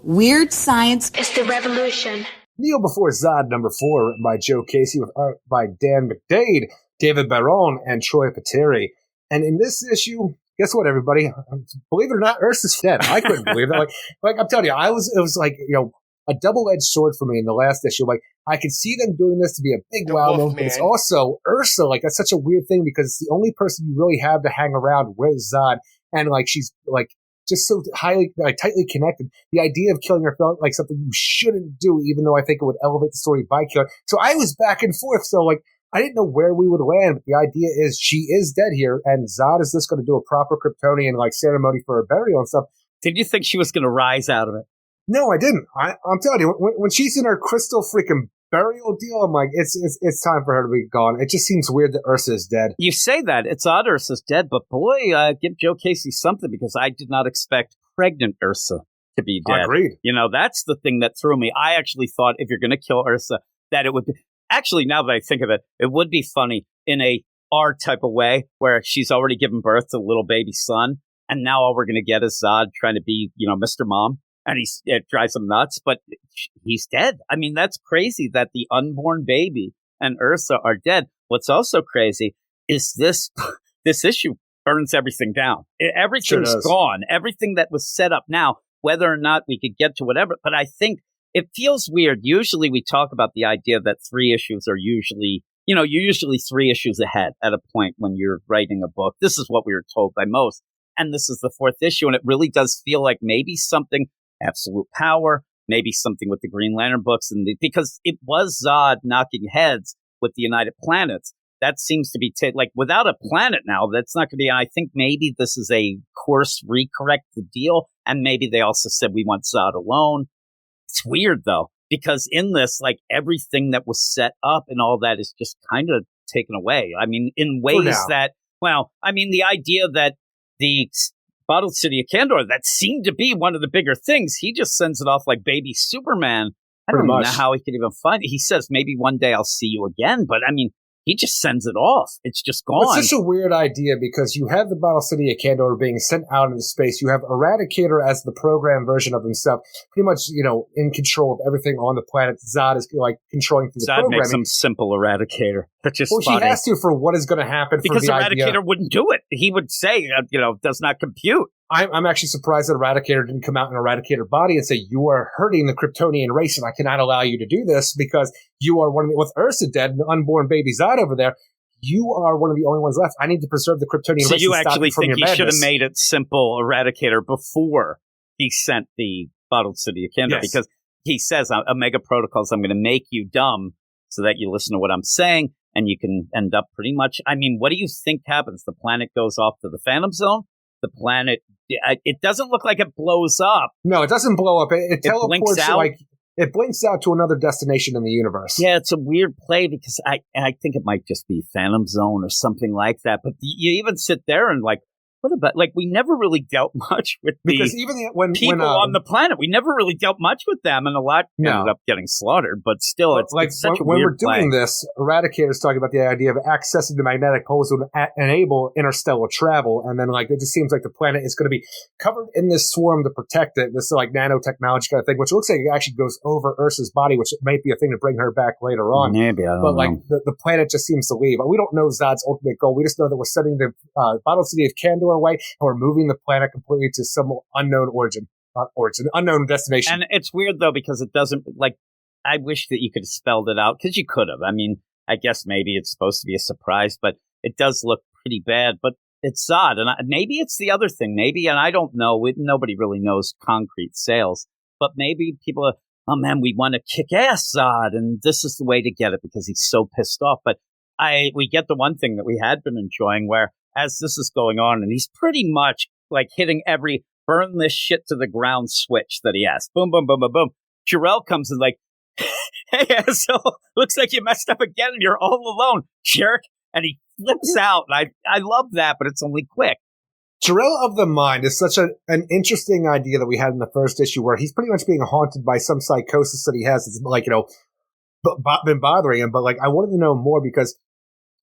Weird science is the revolution. Kneel Before Zod, number 4, written by Joe Casey, with art by Dan McDade, David Baron, and Troy Pateri. And in this issue, guess what, everybody? Believe it or not, Ursa's dead. I couldn't believe it. Like I'm telling you, it was like, a double-edged sword for me in the last issue. Like, I could see them doing this to be a big wow moment, but it's also Ursa. Like, that's such a weird thing because it's the only person you really have to hang around with Zod. And, like, she's, like, just so highly, tightly connected. The idea of killing her felt like something you shouldn't do, even though I think it would elevate the story by killing her. So I was back and forth. So, like, I didn't know where we would land, but the idea is she is dead here, and Zod is just going to do a proper Kryptonian, like, ceremony for her burial and stuff. Did you think she was going to rise out of it? No, I didn't. I'm telling you, when she's in her crystal freaking burial deal, I'm like, it's time for her to be gone. It just seems weird that Ursa is dead. You say that. It's odd Ursa's dead, but boy, give Joe Casey something, because I did not expect pregnant Ursa to be dead. Agreed. That's the thing that threw me. I actually thought if you're going to kill Ursa, that it would be... Actually, now that I think of it, it would be funny in a R type of way where she's already given birth to a little baby son, and now all we're going to get is Zod trying to be, Mr. Mom. And it drives him nuts, but he's dead. I mean, that's crazy that the unborn baby and Ursa are dead. What's also crazy is this issue burns everything down. Everything's gone. Everything that was set up now, whether or not we could get to whatever. But I think it feels weird. Usually we talk about the idea that 3 issues are usually, you're usually 3 issues ahead at a point when you're writing a book. This is what we were told by most. And this is the 4th issue. And it really does feel like maybe something... Absolute Power, maybe something with the Green Lantern books, because it was Zod knocking heads with the United Planets. That seems to be without a planet now. That's not going to be. I think maybe this is a course recorrect the deal, and maybe they also said we want Zod alone. It's weird though, because in this, like, everything that was set up and all that is just kind of taken away. I mean, in ways that, the idea that the Bottled City of Kandor, that seemed to be one of the bigger things. He just sends it off like baby Superman. I don't know how he could even find it. He says, maybe one day I'll see you again. But I mean, he just sends it off. It's just gone. It's such a weird idea because you have the Bottled City of Kandor being sent out into space. You have Eradicator as the program version of himself, pretty much, in control of everything on the planet. Zod is like controlling through the Zod programming. makes him simple Eradicator. That's just funny. He has to for what is going to happen. Because for the Eradicator idea. Wouldn't do it. He would say, does not compute. I'm actually surprised that Eradicator didn't come out in Eradicator body and say, you are hurting the Kryptonian race and I cannot allow you to do this because you are one of the, with Ursa dead and the unborn baby Zod over there, you are one of the only ones left. I need to preserve the Kryptonian race. So you actually think he should have madness. made it simple Eradicator before he sent the Bottled City of Kandor? Yes. Because he says, Omega Protocols, I'm going to make you dumb so that you listen to what I'm saying and you can end up pretty much, what do you think happens? The planet goes off to the Phantom Zone? The planet, it doesn't look like it blows up. No, it doesn't blow up. It teleports blinks out. It blinks out to another destination in the universe. Yeah, it's a weird play because I think it might just be Phantom Zone or something like that. But you even sit there and what about, we never really dealt much with because when people on the planet. We never really dealt much with them, and a lot ended up getting slaughtered. But still, it's such a when weird we're doing this, Eradicator's talking about the idea of accessing the magnetic poles to enable interstellar travel, and then it just seems like the planet is going to be covered in this swarm to protect it. This nanotechnology kind of thing, which looks like it actually goes over Ursa's body, which might be a thing to bring her back later on. Maybe I don't know. The planet just seems to leave. We don't know Zod's ultimate goal. We just know that we're sending the Bottled City of Kandor away, and we're moving the planet completely to some unknown unknown destination. And it's weird though because it doesn't I wish that you could have spelled it out because you could have. I guess maybe it's supposed to be a surprise, but it does look pretty bad. But it's Zod, and maybe it's the other thing. Maybe, and I don't know. Nobody really knows concrete sales, but maybe people are. Oh man, we want to kick ass Zod, and this is the way to get it because he's so pissed off. But we get the one thing that we had been enjoying where. As this is going on, and he's pretty much hitting every burn this shit to the ground switch that he has. Boom, boom, boom, boom, boom. Jarrell comes in hey, asshole, looks like you messed up again and you're all alone, jerk. And he flips out. And I love that, but it's only quick. Jarrell of the Mind is such an interesting idea that we had in the first issue where he's pretty much being haunted by some psychosis that he has. It's been bothering him. But I wanted to know more because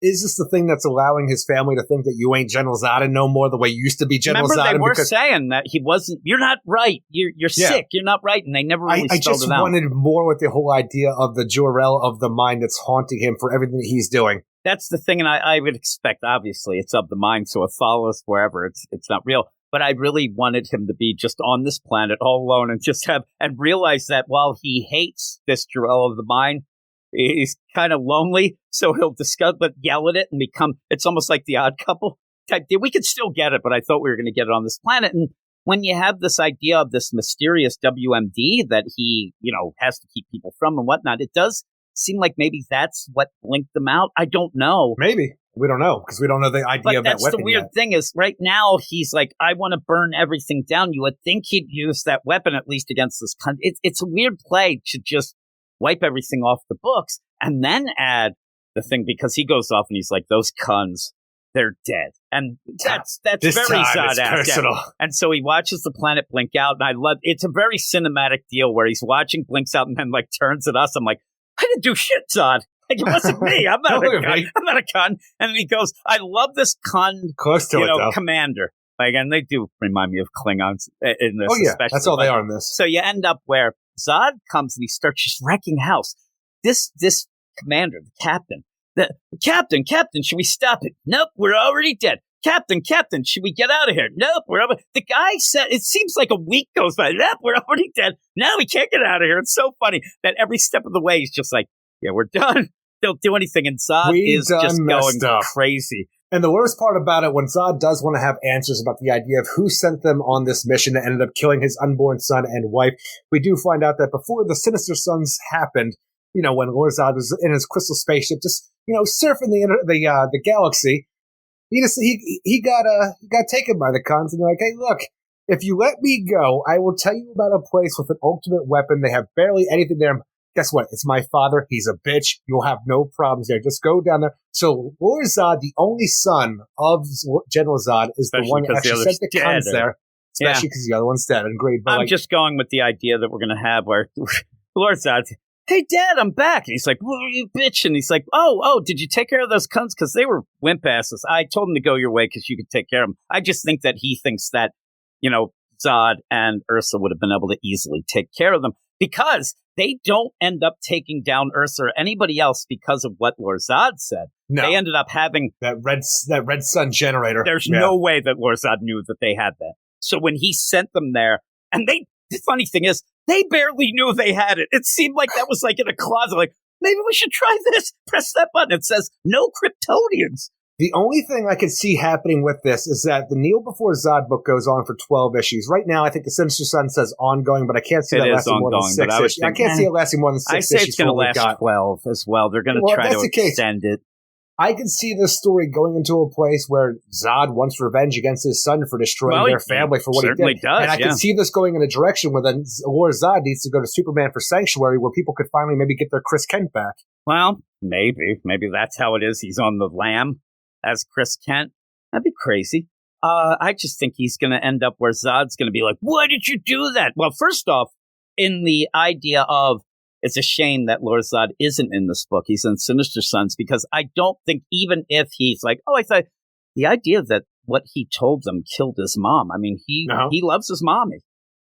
is this the thing that's allowing his family to think that you ain't General Zod no more the way you used to be General Zod? Remember, they were saying that he wasn't, you're not right, you're sick, you're not right, and they never really spelled it out. I just wanted more with the whole idea of the Jor-El of the mind that's haunting him for everything that he's doing. That's the thing, and I would expect, obviously, it's of the mind, so it follows wherever, it's not real. But I really wanted him to be just on this planet all alone and just realize that while he hates this Jor-El of the mind, he's kind of lonely, so he'll discuss, but yell at it and it's almost like the Odd Couple type deal. We could still get it, but I thought we were going to get it on this planet. And when you have this idea of this mysterious WMD that he, has to keep people from and whatnot, it does seem like maybe that's what blinked them out. I don't know. Maybe. We don't know, because we don't know the idea of that weapon. That's the weird thing is, right now, he's like, I want to burn everything down. You would think he'd use that weapon at least against this country. It's a weird play to just wipe everything off the books and then add the thing, because he goes off and he's like, those Kuns, they're dead. And that's this very Zod. personal. And so he watches the planet blink out, and I love it's a very cinematic deal where he's watching, blinks out, and then like turns at us. I'm like, I didn't do shit, Zod. Like, it wasn't me. I'm not a Kun. I'm not a Kun. And he goes, I love this Kun, close to it, commander. Like, and they do remind me of Klingons in this. Oh yeah, especially. that's all they are in this. So you end up where Zod comes and he starts just wrecking house. This commander, the captain, should we stop it? Nope, we're already dead. Captain, should we get out of here? Nope, the guy said, it seems like a week goes by. Nope, we're already dead. No, we can't get out of here. It's so funny that every step of the way he's just like, yeah, we're done. They'll do anything, and Zod is just going crazy. And the worst part about it, when Zod does want to have answers about the idea of who sent them on this mission that ended up killing his unborn son and wife, we do find out that before the Sinister Sons happened, when Lor-Zod was in his crystal spaceship, just surfing the galaxy, he got taken by the Khans, and they're like, hey, look, if you let me go, I will tell you about a place with an ultimate weapon. They have barely anything there. Guess what? It's my father. He's a bitch. You'll have no problems there. Just go down there. So Lor-Zod, the only son of General Zod, is the one that actually sent the Khans there. Especially because the other one's dead. And great. I'm just going with the idea that we're going to have where Lor-Zod, hey, Dad, I'm back. And he's like, well, you bitch. And he's like, oh, did you take care of those Khans? Because they were wimp asses. I told them to go your way because you could take care of them. I just think that he thinks that, Zod and Ursa would have been able to easily take care of them, because they don't end up taking down Ursa or anybody else because of what Lor-Zod said. No. They ended up having that red sun generator. There's no way that Lor-Zod knew that they had that. So when he sent them there, and the funny thing is, they barely knew they had it. It seemed like that was like in a closet, like, maybe we should try this. Press that button. It says, no Kryptonians. The only thing I could see happening with this is that the Kneel Before Zod book goes on for 12 issues. Right now, I think the Sinister Son says ongoing, but I can't see that lasting more than 6 issues. I can't see it lasting more than 6 issues. I say it's going to last 12 as well. They're going to try to extend it. I can see this story going into a place where Zod wants revenge against his son for destroying their family for what he did. And I can see this going in a direction where then Lor-Zod needs to go to Superman for Sanctuary, where people could finally maybe get their Chris Kent back. Well, maybe that's how it is. He's on the lam as Chris Kent. That'd be crazy. I just think he's going to end up where Zod's going to be like, why did you do that? Well, first off, in the idea of, it's a shame that Lor-Zod isn't in this book. He's in Sinister Sons, because I don't think, even if he's like, I thought the idea that what he told them killed his mom. I mean, he loves his mommy.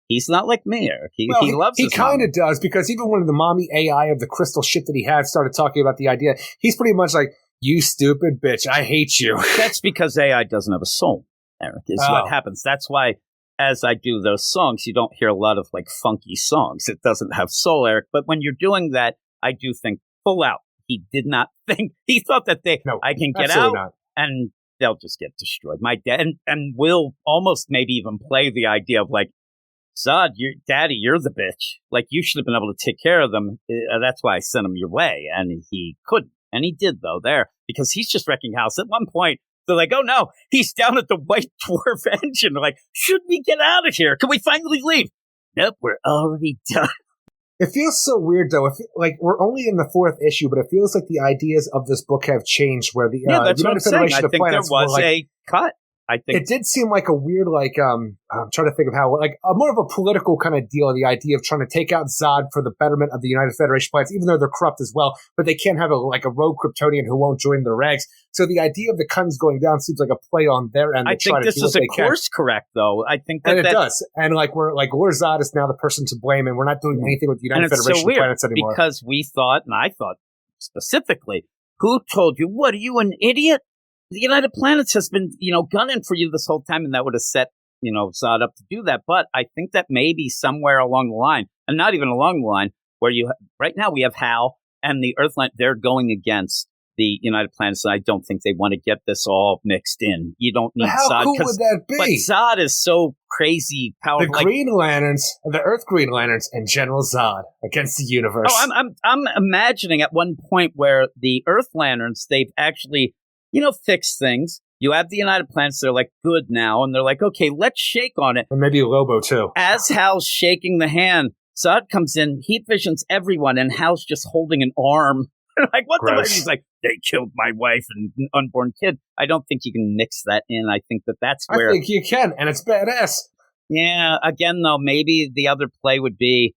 He's not like me, Eric. He loves his mom. He kind of does, because even when the mommy AI of the crystal shit that he had started talking about the idea, he's pretty much like, you stupid bitch, I hate you. That's because AI doesn't have a soul, Eric, is what happens. That's why, as I do those songs, you don't hear a lot of like funky songs. It doesn't have soul, Eric. But when you're doing that, I do think full out. He did not think, he thought that I can get out and they'll just get destroyed. My dad, and will almost maybe even play the idea of like, Zod, you're the bitch. Like, you should have been able to take care of them. That's why I sent him your way. And he couldn't. And he did, though, because he's just wrecking house. At one point, they're like, oh, no, he's down at the White Dwarf engine. They're like, should we get out of here? Can we finally leave? Nope, we're already done. It feels so weird, though. We're only in the 4th issue, but it feels like the ideas of this book have changed, where the that's United Federation of Planets there was a cut. I think it did seem like a weird, I'm trying to think of how, more of a political kind of deal, the idea of trying to take out Zod for the betterment of the United Federation planets, even though they're corrupt as well, but they can't have a rogue Kryptonian who won't join their ranks. So the idea of the Kuns going down seems like a play on their end. I think this is a course correct, though. I think that it does. And Lor-Zod is now the person to blame, and we're not doing anything with the United Federation planets anymore. Because we thought, and I thought specifically, who told you? What, are you an idiot? The United Planets has been, gunning for you this whole time, and that would have set, Zod up to do that. But I think that maybe somewhere along the line, and not even along the line, where right now we have Hal and the Earthline, they're going against the United Planets, and I don't think they want to get this all mixed in. You don't need Zod. How cool would that be? But Zod is so crazy powerful. The Green Lanterns, the Earth Green Lanterns, and General Zod against the universe. Oh, I'm imagining at one point where the Earth Lanterns, they've actually fix things. You have the United Planets, they're like, good now. And they're like, okay, let's shake on it. And maybe Lobo, too. As Hal's shaking the hand, Zod comes in, he visions everyone, and Hal's just holding an arm. Like, what the fuck? He's like, they killed my wife and unborn kid. I don't think you can mix that in. I think that's where... I think you can, and it's badass. Yeah, again, though, maybe the other play would be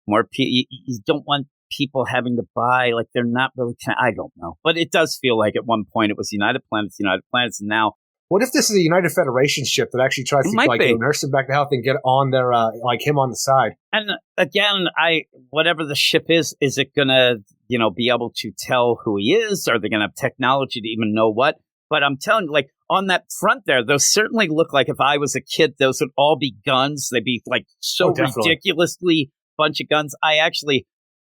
more... You don't want people having to buy, they're not really, I don't know. But it does feel like at one point it was United Planets, and now... What if this is a United Federation ship that actually tries to nurse him back to health and get on their, him on the side? And again, whatever the ship is it going to, be able to tell who he is? Are they going to have technology to even know what? But I'm telling you, on that front there, those certainly look like if I was a kid, those would all be guns. They'd be ridiculously bunch of guns. I actually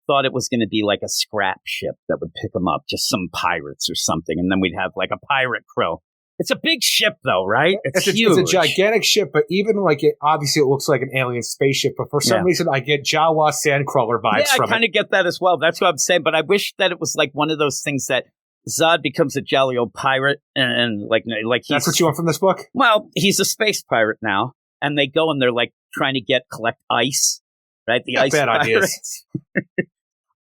thought it was going to be like a scrap ship that would pick them up, just some pirates or something, and then we'd have a pirate crew. It's a big ship, though, right? It's huge. It's a gigantic ship, but even obviously it looks like an alien spaceship, but for some reason I get Jawa Sandcrawler vibes from it. Yeah, I kind of get that as well. That's what I'm saying, but I wish that it was one of those things that Zod becomes a jolly old pirate, and he's... That's what you want from this book? Well, he's a space pirate now, and they go and they're trying to collect ice, right? The ice bad pirates. Ideas.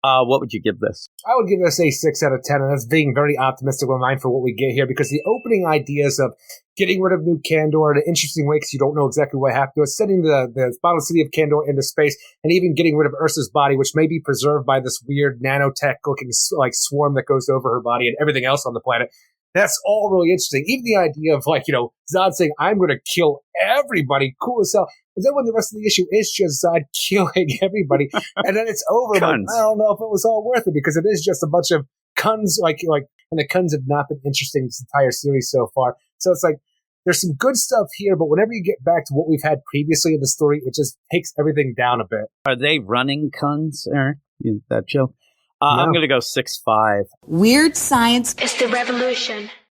What would you give this? I would give this a 6 out of 10, and that's being very optimistic with mine for what we get here, because the opening ideas of getting rid of New Kandor in an interesting way, because you don't know exactly what happened to it, sending the bottled city of Kandor into space, and even getting rid of Ursa's body, which may be preserved by this weird nanotech-looking swarm that goes over her body and everything else on the planet. That's all really interesting. Even the idea of Zod saying, I'm going to kill everybody, cool as hell. But then when the rest of the issue is just Zod killing everybody, and then it's over, but I don't know if it was all worth it, because it is just a bunch of Kuns, and the Kuns have not been interesting this entire series so far. So it's there's some good stuff here, but whenever you get back to what we've had previously in the story, it just takes everything down a bit. Are they running Kuns, Eric? That joke? No. I'm going to go 6.5. Weird science is the revolution.